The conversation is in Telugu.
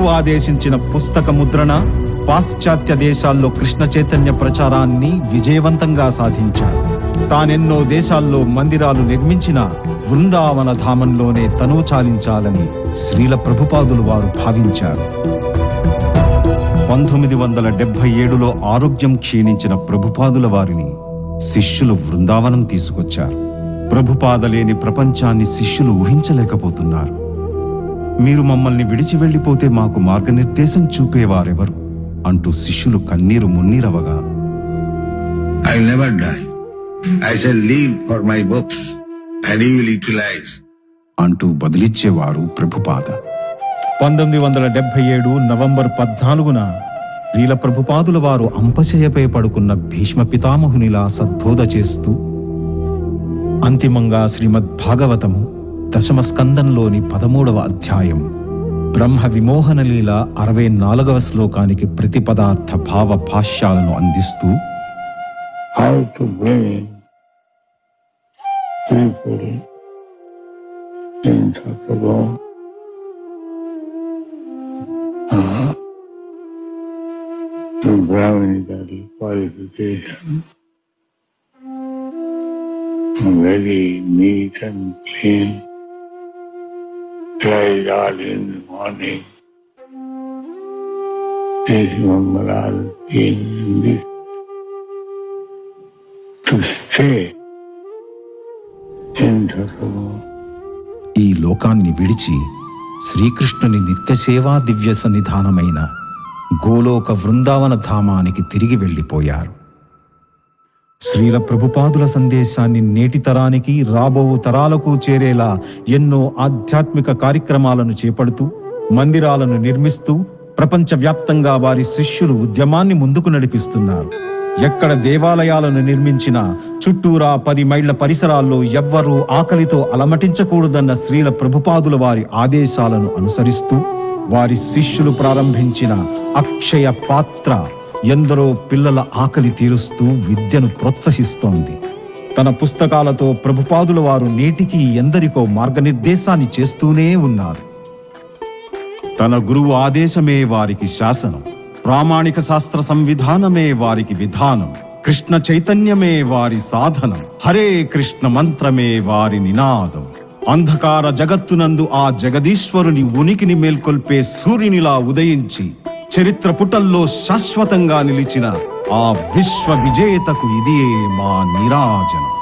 గురువు ఆదేశించిన పుస్తక ముద్రణ, పాశ్చాత్య దేశాల్లో కృష్ణ చైతన్య ప్రచారాన్ని విజయవంతంగా సాధించారు. తానెన్నో దేశాల్లో మందిరాలు నిర్మించిన వృందావన ధామంలోనే తనువు చాలించాలని శ్రీల ప్రభుపాదులు వారు భావించారు. 1977లో ఆరోగ్యం క్షీణించిన ప్రభుపాదుల వారిని శిష్యులు వృందావనం తీసుకొచ్చారు. ప్రభుపాద లేని ప్రపంచాన్ని శిష్యులు ఊహించలేకపోతున్నారు. మీరు మమ్మల్ని విడిచి వెళ్ళిపోతే మాకు మార్గనిర్దేశం చూపేవారెవరు అంటూ శిష్యులు కన్నీరు మున్నీరవగా, I will never die. I shall live for my books and you will utilize అంటూ బదిలిచ్చేవారు ప్రభుపాద. 1977 నవంబర్ 14న శ్రీల ప్రభుపాదుల వారు అంపశయ్యపై పడుకున్న భీష్మ పితామహునిలా సద్బోధ చేస్తూ అంతిమంగా శ్రీమద్ భాగవతము 10వ స్కందంలోని 13వ అధ్యాయం బ్రహ్మ విమోహన లీల 64వ శ్లోకానికి ప్రతిపదార్థ భావ భాష్యాలను అందిస్తూ, how to bring people into Prabhu to Brahminical qualification, very neat and clean, tried all in the morning, this Mangalarati and this, to stay in Prabhu. ఈ లోకాన్ని విడిచి శ్రీకృష్ణుని నిత్యసేవా దివ్య సన్నిధానమైన గోలోక వృందావన ధామానికి తిరిగి వెళ్ళిపోయారు. శ్రీల ప్రభుపాదుల సందేశాన్ని నేటి తరానికి, రాబో తరాలకు చేరేలా ఎన్నో ఆధ్యాత్మిక కార్యక్రమాలను చేపడుతూ, మందిరాలను నిర్మిస్తూ ప్రపంచవ్యాప్తంగా వారి శిష్యులు ఉద్యమాన్ని ముందుకు నడిపిస్తున్నారు. ఎక్కడ దేవాలయాలను నిర్మించినా చుట్టూరా 10 మైళ్ల పరిసరాల్లో ఎవ్వరూ ఆకలితో అలమటించకూడదన్న శ్రీల ప్రభుపాదుల వారి ఆదేశాలను అనుసరిస్తూ వారి శిష్యులు ప్రారంభించిన అక్షయ పాత్ర ఎందరో పిల్లల ఆకలి తీరుస్తూ విద్యను ప్రోత్సహిస్తోంది. తన పుస్తకాలతో ప్రభుపాదుల వారు నేటికి ఎందరికో మార్గనిర్దేశాన్ని చేస్తూనే ఉన్నారు. తన గురువు ఆదేశమే వారికి శాసనం, ప్రామాణిక శాస్త్ర సంవిధానమే వారికి విధానం, కృష్ణ చైతన్యమే వారి సాధనం, హరే కృష్ణ మంత్రమే వారి నినాదం. అంధకార జగత్తునందు ఆ జగదీశ్వరుని ఉనికిని మేల్కొల్పే సూర్యునిలా ఉదయించి చరిత్ర పుటల్లో శాశ్వతంగా నిలిచిన ఆ విశ్వ విజేతకు ఇదే మా నీరాజనం.